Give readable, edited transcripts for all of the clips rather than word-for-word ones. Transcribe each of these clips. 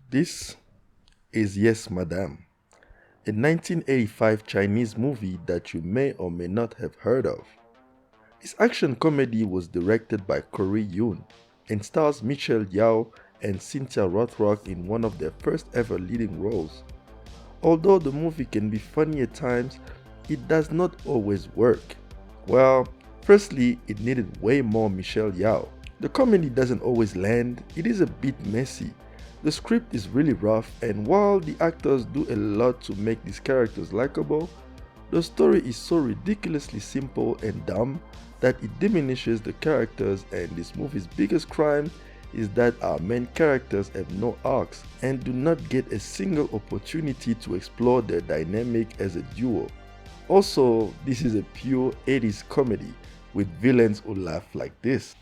This is Yes Madame, a 1985 Chinese movie that you may or may not have heard of. This action comedy was directed by Corey Yun and stars Michelle Yeoh and Cynthia Rothrock in one of their first ever leading roles. Although the movie can be funny at times, it does not always work. Well, firstly, it needed way more Michelle Yeoh. The comedy doesn't always land, it is a bit messy. The script is really rough, and while the actors do a lot to make these characters likable, the story is so ridiculously simple and dumb that it diminishes the characters, and this movie's biggest crime is that our main characters have no arcs and do not get a single opportunity to explore their dynamic as a duo. Also, this is a pure 80s comedy with villains who laugh like this.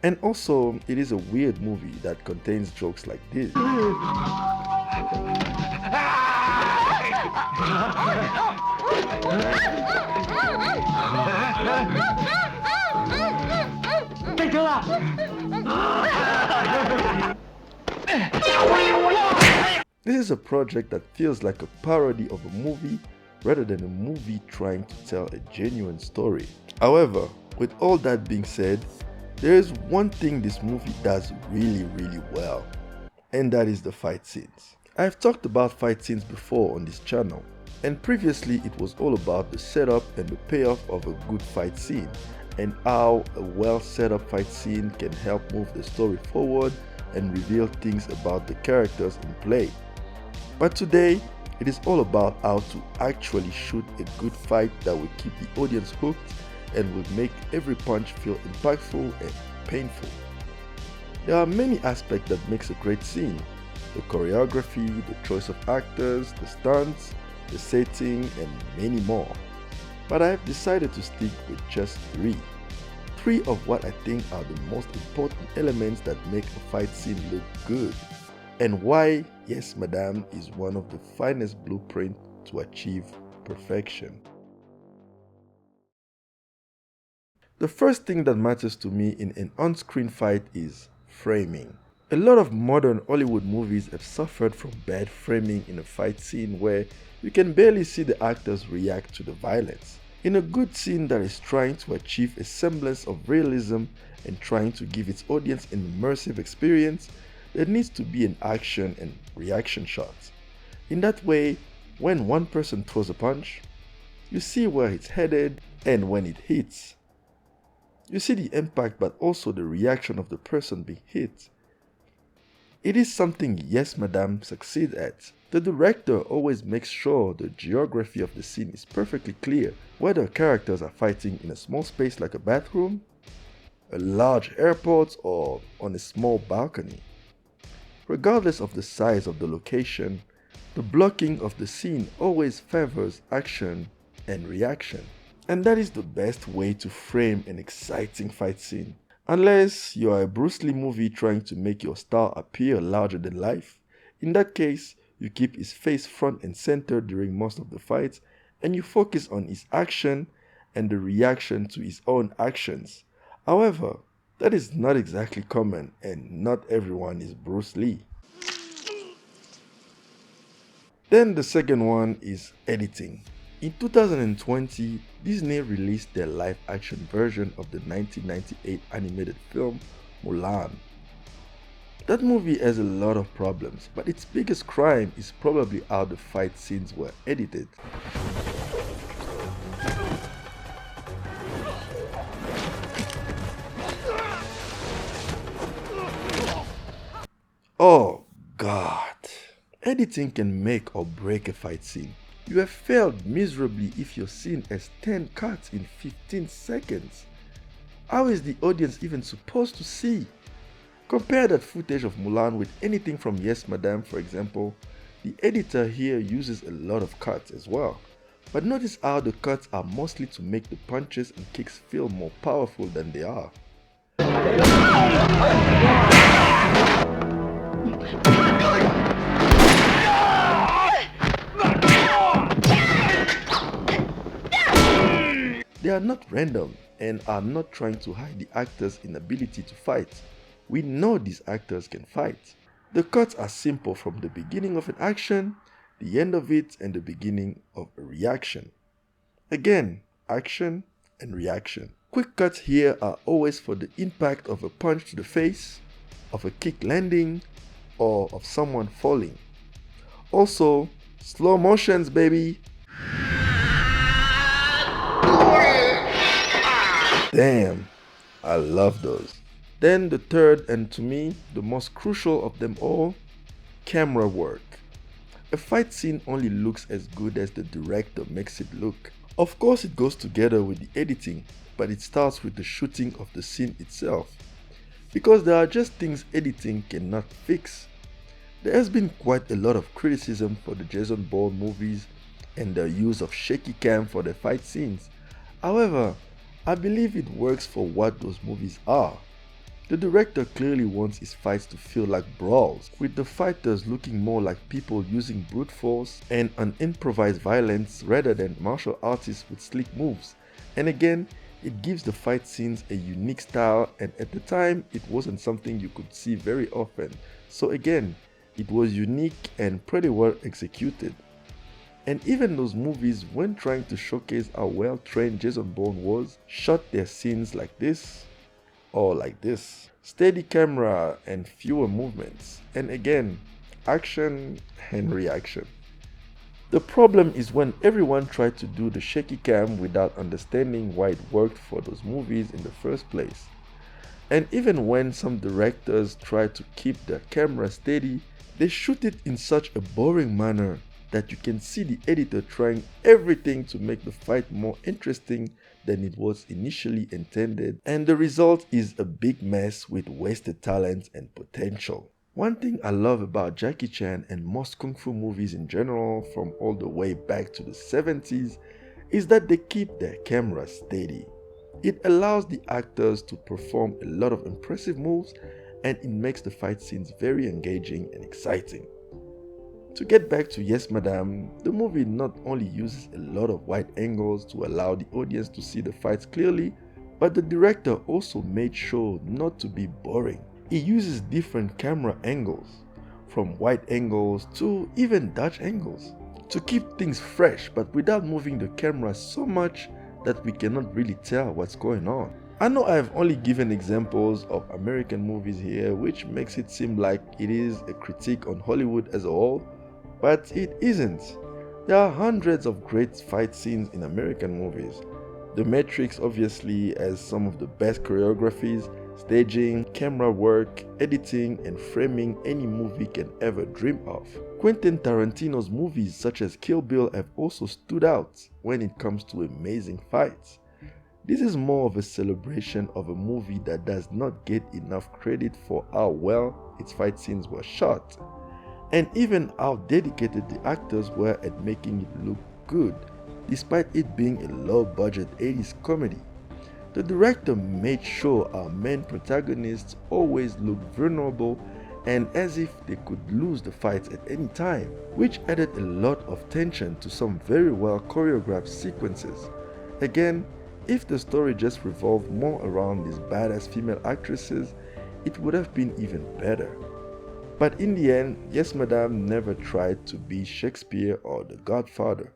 And also, it is a weird movie that contains jokes like this. This is a project that feels like a parody of a movie rather than a movie trying to tell a genuine story. However, with all that being said, there is one thing this movie does really well, and that is the fight scenes. I've talked about fight scenes before on this channel, and previously it was all about the setup and the payoff of a good fight scene, and how a well set up fight scene can help move the story forward and reveal things about the characters in play. But today, it is all about how to actually shoot a good fight that will keep the audience hooked and will make every punch feel impactful and painful. There are many aspects that makes a great scene: the choreography, the choice of actors, the stunts, the setting, and many more. But I have decided to stick with just three of what I think are the most important elements that make a fight scene look good, and why Yes Madame is one of the finest blueprints to achieve perfection. The first thing that matters to me in an on-screen fight is framing. A lot of modern Hollywood movies have suffered from bad framing in a fight scene where you can barely see the actors react to the violence. In a good scene that is trying to achieve a semblance of realism and trying to give its audience an immersive experience, there needs to be an action and reaction shots. In that way, when one person throws a punch, you see where it's headed, and when it hits, you see the impact but also the reaction of the person being hit. It is something Yes Madame succeeds at. The director always makes sure the geography of the scene is perfectly clear, whether characters are fighting in a small space like a bathroom, a large airport, or on a small balcony. Regardless of the size of the location, the blocking of the scene always favors action and reaction. And that is the best way to frame an exciting fight scene. Unless you are a Bruce Lee movie trying to make your star appear larger than life. In that case, you keep his face front and center during most of the fights, and you focus on his action and the reaction to his own actions. However, that is not exactly common, and not everyone is Bruce Lee. Then the second one is editing. In 2020, Disney released their live-action version of the 1998 animated film Mulan. That movie has a lot of problems, but its biggest crime is probably how the fight scenes were edited. Oh God! Editing can make or break a fight scene. You have failed miserably if your scene has 10 cuts in 15 seconds. How is the audience even supposed to see? Compare that footage of Mulan with anything from Yes Madame, for example. The editor here uses a lot of cuts as well. But notice how the cuts are mostly to make the punches and kicks feel more powerful than they are. They are not random and are not trying to hide the actors' inability to fight. We know these actors can fight. The cuts are simple from the beginning of an action, the end of it, and the beginning of a reaction. Again, action and reaction. Quick cuts here are always for the impact of a punch to the face, of a kick landing, or of someone falling. Also, slow motions, baby. Damn, I love those. Then the third, and to me, the most crucial of them all, camera work. A fight scene only looks as good as the director makes it look. Of course it goes together with the editing, but it starts with the shooting of the scene itself. Because there are just things editing cannot fix. There has been quite a lot of criticism for the Jason Bourne movies and their use of shaky cam for the fight scenes. However, I believe it works for what those movies are. The director clearly wants his fights to feel like brawls, with the fighters looking more like people using brute force and an improvised violence rather than martial artists with slick moves. And again, it gives the fight scenes a unique style, and at the time it wasn't something you could see very often. So again, it was unique and pretty well executed. And even those movies, when trying to showcase how well trained Jason Bourne was, shot their scenes like this or like this. Steady camera and fewer movements. And again, action and reaction. The problem is when everyone tried to do the shaky cam without understanding why it worked for those movies in the first place. And even when some directors try to keep their camera steady, they shoot it in such a boring manner that you can see the editor trying everything to make the fight more interesting than it was initially intended, and the result is a big mess with wasted talent and potential. One thing I love about Jackie Chan and most Kung Fu movies in general from all the way back to the 70s is that they keep their camera steady. It allows the actors to perform a lot of impressive moves, and it makes the fight scenes very engaging and exciting. To get back to Yes Madame, the movie not only uses a lot of wide angles to allow the audience to see the fights clearly, but the director also made sure not to be boring. He uses different camera angles, from wide angles to even Dutch angles, to keep things fresh but without moving the camera so much that we cannot really tell what's going on. I know I have only given examples of American movies here, which makes it seem like it is a critique on Hollywood as a whole, but it isn't. There are hundreds of great fight scenes in American movies. The Matrix obviously has some of the best choreographies, staging, camera work, editing, and framing any movie can ever dream of. Quentin Tarantino's movies such as Kill Bill have also stood out when it comes to amazing fights. This is more of a celebration of a movie that does not get enough credit for how well its fight scenes were shot, and even how dedicated the actors were at making it look good, despite it being a low-budget 80s comedy. The director made sure our main protagonists always looked vulnerable and as if they could lose the fights at any time, which added a lot of tension to some very well choreographed sequences. Again, if the story just revolved more around these badass female actresses, it would have been even better. But in the end, Yes Madame never tried to be Shakespeare or The Godfather.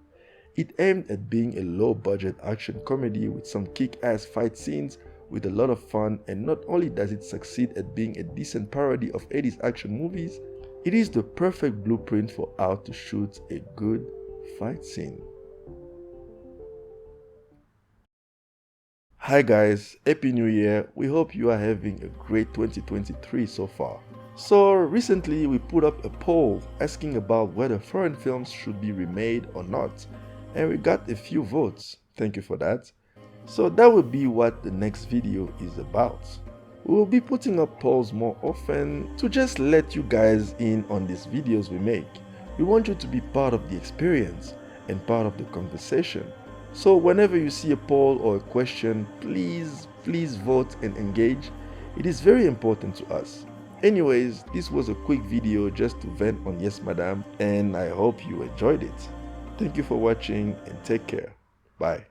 It aimed at being a low-budget action comedy with some kick-ass fight scenes with a lot of fun, and not only does it succeed at being a decent parody of 80s action movies, it is the perfect blueprint for how to shoot a good fight scene. Hi guys, Happy New Year. We hope you are having a great 2023 so far. So recently we put up a poll asking about whether foreign films should be remade or not, and we got a few votes. Thank you for that. So that will be what the next video is about. We will be putting up polls more often to just let you guys in on these videos we make. We want you to be part of the experience and part of the conversation. So whenever you see a poll or a question, please vote and engage. It is very important to us. Anyways, this was a quick video just to vent on Yes Madam, and I hope you enjoyed it. Thank you for watching and take care. Bye.